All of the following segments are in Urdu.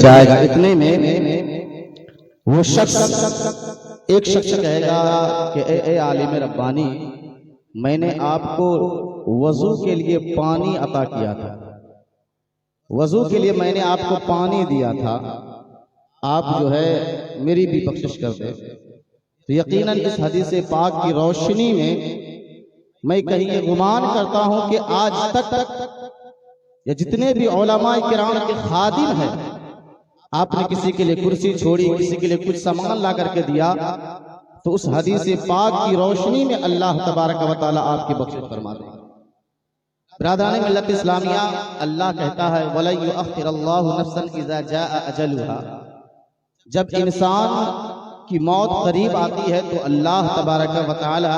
جائے گا۔ اتنے میں وہ شخص ایک شخص کہے گا کہ اے عالم ربانی، میں نے آپ کو وضو کے لیے پانی عطا کیا تھا، وضو کے لیے میں نے آپ کو پانی دیا تھا، آپ جو ہے میری بھی بخشش کر دے۔ تو یقیناً اس حدیث پاک کی روشنی میں کہیں یہ گمان کرتا ہوں کہ آج تک یا جتنے بھی علماء کرام کے خادم ہیں، آپ نے کسی کے لیے کرسی چھوڑی، کسی کے لیے کچھ سامان لا کر کے دیا، تو اس حدیث پاک کی روشنی میں اللہ تبارک و تعالی آپ کی بخشش فرما دے۔ برادران ملت اسلامیہ، اللہ کہتا ہے وَلَن يُؤَخِّرَ اللَّهُ نَفْسًا إِذَا جَاءَ أَجَلُهَا، جب انسان کی موت قریب آتی ہے تو اللہ تبارک و تعالی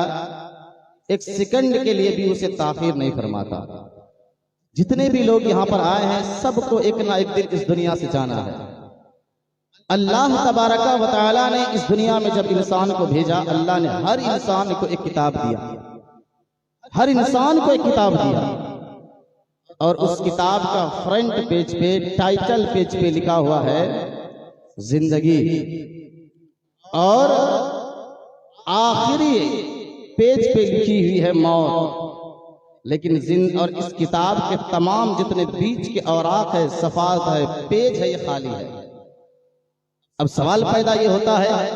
ایک سیکنڈ کے لیے بھی اسے تاخیر نہیں فرماتا۔ جتنے بھی لوگ یہاں پر آئے ہیں سب کو ایک نہ ایک دن اس دنیا سے جانا ہے۔ اللہ تبارک و تعالی نے اس دنیا میں جب انسان کو بھیجا، اللہ نے ہر انسان کو ایک کتاب دیا، ہر انسان کو ایک کتاب دیا، اور اس کتاب کا فرنٹ پیج پہ، ٹائٹل پیج پہ لکھا ہوا ہے زندگی، اور آخری پیج پہ لکھی ہوئی ہے موت۔ لیکن اور اس کتاب کے تمام جتنے بیچ کے اوراق ہے، صفحات ہے، پیج ہے، یہ خالی ہے۔ اب سوال پیدا یہ ہوتا ہے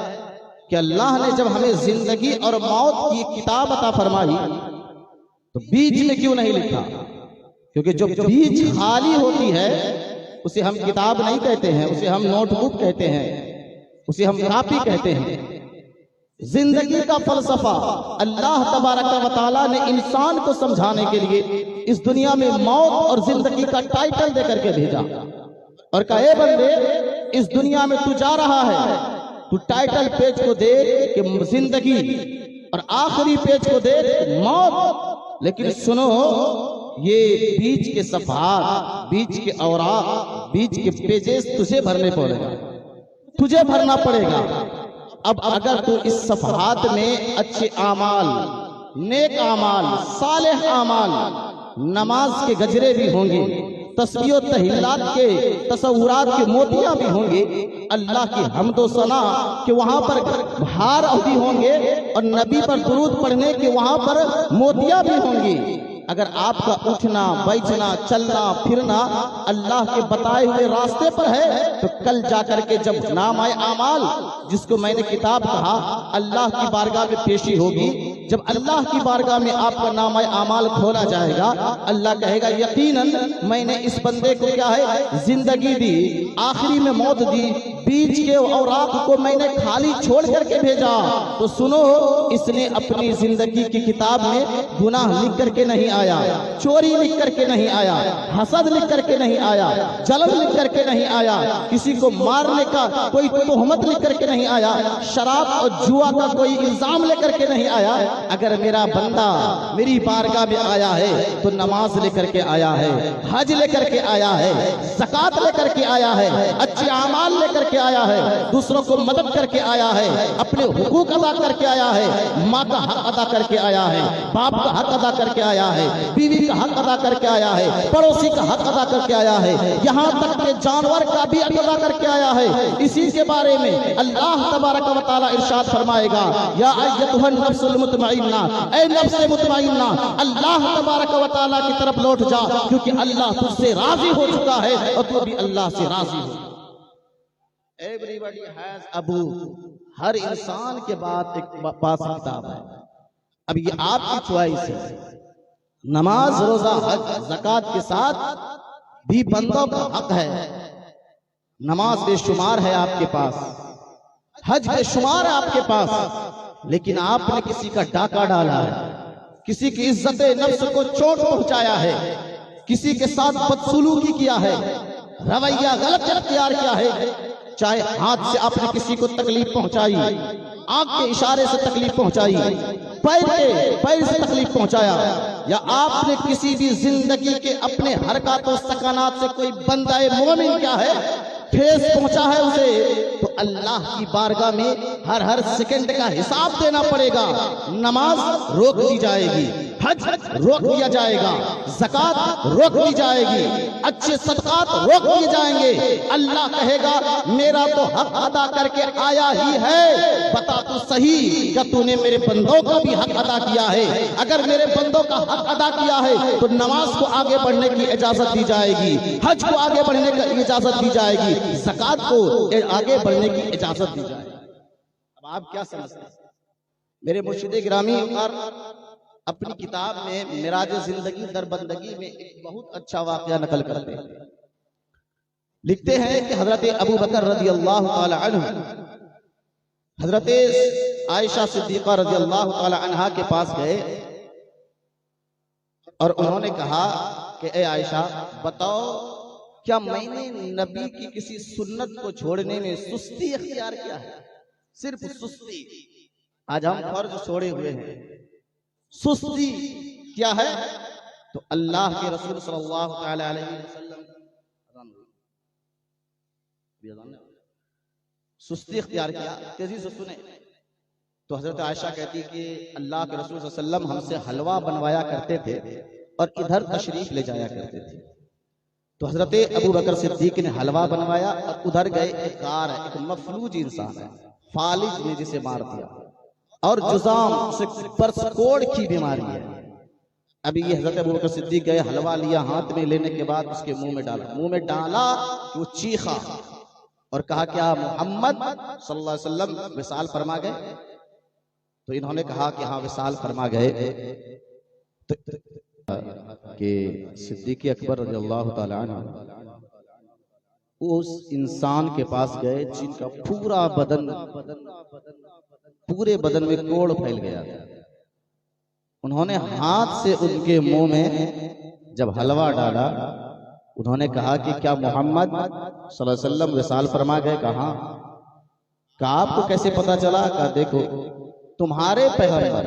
کہ اللہ نے جب ہمیں زندگی اور موت کی کتاب عطا فرمائی تو بیچ میں کیوں نہیں لکھا؟ کیونکہ جو بیچ خالی ہوتی ہے اسے ہم کتاب نہیں کہتے ہیں، اسے ہم نوٹ بک کہتے ہیں، اسے ہم کاپی کہتے ہیں۔ زندگی کا فلسفہ اللہ تبارک و تعالیٰ نے انسان کو سمجھانے کے لیے اس دنیا میں موت اور زندگی کا ٹائٹل دے کر کے بھیجا، اور کہا اے بندے، اس دنیا میں تو جا رہا ہے، تو ٹائٹل پیج کو دیکھ کہ زندگی، اور آخری پیج کو دیکھ موت، لیکن سنو یہ بیچ کے صفحات، بیچ کے اوراق، بیچ کے پیجز تجھے بھرنے پڑے گا، تجھے بھرنا پڑے گا۔ اب اگر تو اس صفحات میں اچھے اعمال، نیک اعمال، صالح اعمال، نماز کے گجرے بھی ہوں گے، تسبیح و تہلیلات کے تصورات کے موتیاں بھی ہوں گے، اللہ کی حمد و ثنا کہ وہاں پر بہار بھی ہوں گے، اور نبی پر درود پڑھنے کے وہاں پر موتیاں بھی ہوں گی، اگر آپ کا اٹھنا بیٹھنا چلنا پھرنا اللہ کے بتائے ہوئے راستے پر ہے تو کل جا کر کے جب نامہ اعمال، جس کو میں نے کتاب کہا، اللہ کی بارگاہ میں پیشی ہوگی، جب اللہ کی بارگاہ میں آپ کا نامہ اعمال کھولا جائے گا، اللہ کہے گا یقیناً میں نے اس بندے کو کیا ہے زندگی دی، آخری میں موت دی، بیچ کے اوراق کو میں نے خالی چھوڑ کر کے بھیجا۔ تو سنو، اس نے اپنی زندگی کی کتاب میں گناہ لکھ کر کے نہیں آیا، چوری لکھ کر کے نہیں آیا، حسد لکھ کر کے نہیں آیا، جلن لکھ کر کے نہیں آیا، کسی کو مارنے کا کوئی تہمت لکھ کر کے نہیں آیا، شراب اور جوا کا کوئی الزام لے کر کے نہیں آیا۔ اگر میرا بندہ میری بارگاہ میں آیا ہے تو نماز لے کر کے آیا ہے، حج لے کر کے آیا ہے، زکوٰۃ لے کر کے آیا ہے، اچھے اعمال لے کر کے آیا ہے، دوسروں کو مدد کر کے آیا ہے، اپنے حقوق ادا کر کے آیا ہے، ماں کا حق ادا کر کے آیا ہے، باپ کا حق ادا کر کے آیا ہے، بیوی کا حق ادا کر کے آیا ہے، پڑوسی کا حق ادا کر کے آیا ہے، یہاں تک کہ جانور کا بھی حق ادا کر کے آیا ہے۔ اسی کے بارے میں اللہ تبارک و تعالی ارشاد فرمائے گا یا ایتھا النفس المطمئنہ، اے نفس مطمئنہ، اللہ تبارک و تعالی کی طرف لوٹ جا، کیونکہ اللہ تجھ سے راضی ہو چکا ہے اور تو بھی اللہ سے راضی ہو۔ Everybody has a book، ہر انسان کے پاس کتاب ہے۔ اب یہ آپ کی چوائس ہے، نماز روزہ حج زکوٰۃ کے ساتھ بھی بندوں کا حق ہے۔ نماز بے شمار ہے آپ کے پاس، حج بے شمار ہے آپ کے پاس، لیکن آپ نے کسی کا ڈاکہ ڈالا ہے، کسی کی عزت نفس کو چوٹ پہنچایا ہے، کسی کے ساتھ بدسلوکی کیا ہے، رویہ غلط اختیار کیا ہے، چاہے ہاتھ سے آپ نے کسی کو تکلیف پہنچائی، آنکھ کے اشارے سے تکلیف پہنچائی، پیر سے تکلیف پہنچایا، یا آپ نے کسی بھی زندگی کے اپنے حرکات و سکنات سے کوئی بندہ مومن کیا ہے ٹھیس پہنچا ہے اسے، تو اللہ کی بارگاہ میں ہر سیکنڈ کا حساب دینا پڑے گا۔ نماز روک دی جائے گی، حج روک دیا جائے گا، زکات روک دی جائے گی، اچھے صدقات روک دیے جائیں گے۔ اللہ کہے گا میرا تو حق ادا کر کے آیا ہی ہے، بتا تو صحیح کہ تو نے میرے بندوں کا بھی حق ادا کیا ہے؟ اگر میرے بندوں کا حق ادا کیا ہے تو نماز کو آگے بڑھنے کی اجازت دی جائے گی، حج کو آگے بڑھنے کی اجازت دی جائے گی، زکات کو آگے بڑھنے کی اجازت دی جائے گی۔ اب آپ کیا سمجھتے ہیں؟ میرے مرشد گرامی اور اپنی کتاب میں معراج زندگی در بندگی میں ایک بہت اچھا واقعہ نقل کرتے ہیں۔ لکھتے ہیں کہ حضرت ابو بکر رضی اللہ تعالی عنہ حضرت عائشہ صدیقہ رضی اللہ تعالی عنہا کے پاس گئے اور انہوں نے کہا کہ اے عائشہ بتاؤ کیا میں نے نبی کی کسی سنت کو چھوڑنے میں سستی اختیار کیا ہے؟ صرف سستی۔ آج ہم فرض چھوڑے ہوئے ہیں، سستی کیا ہے؟ تو اللہ کے رسول صلی اللہ تعالی علیہ وسلم سستی اختیار کیا۔ تیزی سے سنیں تو حضرت عائشہ کہتی کہ اللہ کے رسول صلی اللہ علیہ وسلم ہم سے حلوہ بنوایا کرتے تھے اور ادھر تشریف لے جایا کرتے تھے۔ تو حضرت ابو بکر صدیق نے حلوہ بنوایا اور ادھر گئے، ایک غار ہے، ایک مفلوج انسان ہے، فالج نے جسے مار دیا اور جزام سے برس کوڑ کی بیماری ہے۔ ابھی یہ حضرت ابو بکر صدیق گئے، حلوہ لیا ہاتھ میں، لینے کے بعد اس کے منہ میں ڈالا، وہ چیخا اور کہا کیا محمد صلی اللہ علیہ وسلم وصال فرما گئے؟ تو انہوں نے کہا کہ ہاں وصال فرما گئے۔ کہ صدیق اکبر رضی اللہ تعالی عنہ اس انسان کے پاس گئے جن کا پورے بدن میں کوڑ پھیل گیا تھا۔ انہوں نے ہاتھ سے ان کے منہ میں جب حلوہ ڈالا، انہوں نے کہا کہ کیا محمد صلی اللہ علیہ وسلم وصال فرما گئے؟ کہاں؟ کہا آپ کو کیسے پتا چلا؟ کہا دیکھو تمہارے پیغمبر،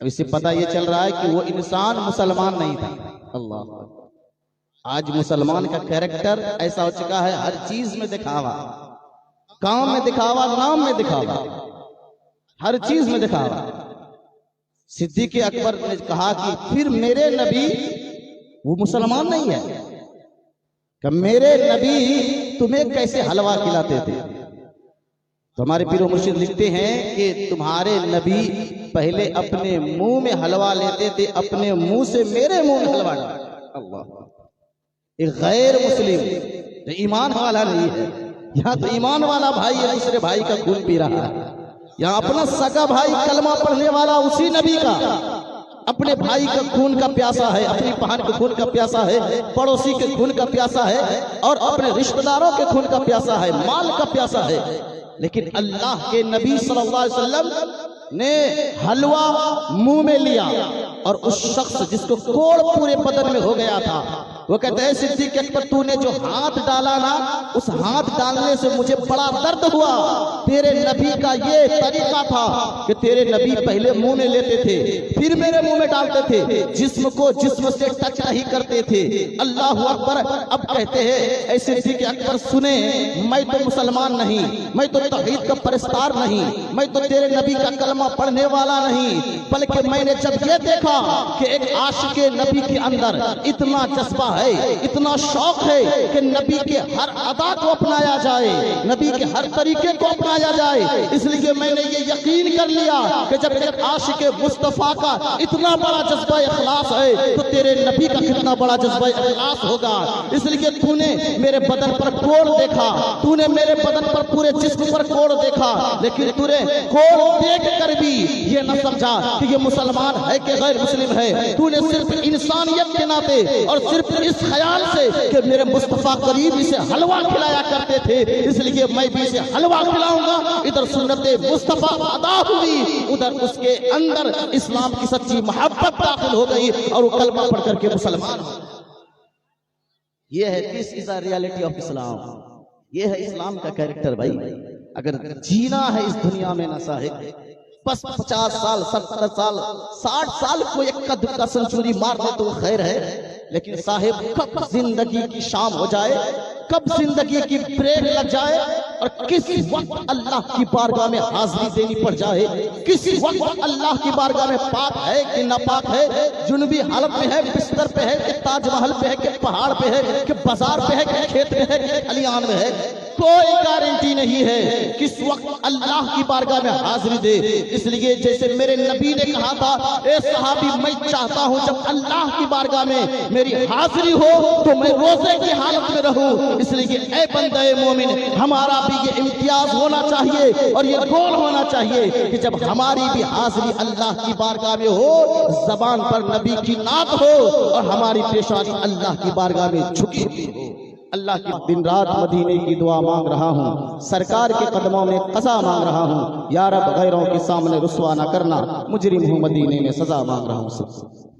اب اس سے پتہ یہ چل رہا ہے کہ وہ انسان مسلمان نہیں تھا۔ اللہ، آج مسلمان کا کیریکٹر ایسا ہو چکا ہے، ہر چیز میں دکھاوا، کام میں دکھاوا، نام میں دکھاوا، ہر چیز میں دکھاوا۔ صدیق اکبر نے کہا کہ پھر میرے نبی وہ مسلمان نہیں ہے کہ میرے نبی تمہیں کیسے حلوہ کھلاتے تھے؟ تو ہمارے پیر و مرشد لکھتے ہیں کہ تمہارے نبی پہلے اپنے منہ میں حلوہ لیتے تھے، اپنے منہ سے میرے منہ میں حلوہ ڈالتے۔ اللہ، ایک غیر مسلم ایمان والا نہیں ہے، یہاں تو ایمان والا بھائی دوسرے بھائی کا خون پی رہا ہے، یہاں اپنا سگا بھائی کلمہ پڑھنے والا اسی نبی کا اپنے بھائی کا خون کا پیاسا ہے، اپنی بہن کے خون کا پیاسا ہے، پڑوسی کے خون کا پیاسا ہے، اور اپنے رشتہ داروں کے خون کا پیاسا ہے، مال کا پیاسا ہے۔ لیکن اللہ کے نبی صلی اللہ علیہ وسلم نے حلوہ منہ میں لیا، اور اس شخص جس کو کوڑ پورے بدن میں ہو گیا تھا وہ کہتے ہیں صدیق اکبر تو نے جو ہاتھ ڈالا نا، اس ہاتھ ڈالنے سے مجھے بڑا درد ہوا۔ تیرے نبی کا یہ طریقہ تھا کہ تیرے نبی پہلے منہ میں لیتے تھے پھر میرے منہ میں ڈالتے تھے، جسم کو جسم سے ٹچ نہیں کرتے تھے۔ اللہ اکبر۔ اب کہتے ہیں اے صدیق اکبر سنیں، میں تو مسلمان نہیں، میں تو توحید کا پرستار نہیں، میں تو تیرے نبی کا کلمہ پڑھنے والا نہیں، بلکہ میں نے جب یہ دیکھا کہ ایک عاشق نبی کے اندر اتنا جذبہ ہے، اتنا شوق ہے کہ نبی کے ہر ادا کو اپنایا جائے، نبی کے ہر طریقے کو اپنایا جائے، اس لیے میں نے یہ یقین کر لیا کہ جب ایک عاشق مصطفیٰ کا اتنا بڑا جذبہ اخلاص ہے تو تیرے نبی کا کتنا بڑا جذبہ اخلاص ہوگا۔ اس لیے تو نے میرے بدن پر کوڑ دیکھا، تو نے میرے بدن پر پورے جسم پر کوڑ دیکھا، لیکن تو نے کوڑ دیکھ کر بھی یہ نہ سمجھا کہ یہ مسلمان ہے کہ غیر مسلم ہے۔ تو نے صرف انسانیت کے ناطے اور صرف اس خیال سے کہ میرے مصطفیٰ قریب اسے حلوہ کھلایا کرتے تھے، اس لیے میں بھی اسے حلوہ کھلاؤں گا۔ ادھر سنت مصطفیٰ ادا ہوئی، ادھر اس کے اندر اسلام کی سچی محبت داخل ہو گئی اور وہ کلمہ پڑھ کر کے مسلمان ہو گئے۔ یہ ہے دس از اے ریالٹی آف اسلام، یہ ہے اسلام کا کیریکٹر۔ بھائی اگر جینا ہے اس دنیا میں نہ صاحب، بس 50 سال 70 سال 60 سال کو ایک قد کا سنچوری مار دے تو خیر ہے، لیکن صاحب کب زندگی کی شام ہو جائے، کب زندگی کی بریک لگ جائے اور کس وقت اللہ کی بارگاہ میں حاضری دینی پڑ جائے، کس وقت اللہ کی بارگاہ میں پاک ہے کہ ناپاک ہے، جنوبی حالت میں ہے، بستر پہ ہے کہ تاج محل پہ ہے کہ پہاڑ پہ ہے کہ بازار پہ ہے کہ کھیت میں ہے کہ کھلیان میں ہے، کوئی گارنٹی نہیں ہے کس وقت اللہ کی بارگاہ میں حاضری دے۔ اس لیے جیسے میرے نبی نے کہا تھا، اے صحابی میں چاہتا ہوں جب اللہ کی بارگاہ میں میری حاضری ہو تو میں روزے کی حالت میں رہوں۔ اس لیے اے بندہ مومن، ہمارا بھی یہ امتیاز ہونا چاہیے اور یہ گول ہونا چاہیے کہ جب ہماری بھی حاضری اللہ کی بارگاہ میں ہو، زبان پر نبی کی نعت ہو اور ہماری پیشانی اللہ کی بارگاہ میں جھکی ہوئی ہو۔ اللہ کی دن رات مدینے کی دعا مانگ رہا ہوں، سرکار کے قدموں میں قضا مانگ رہا ہوں، یا رب غیروں کے سامنے رسوا نہ کرنا، مجرم ہوں مدینے میں سزا مانگ رہا ہوں۔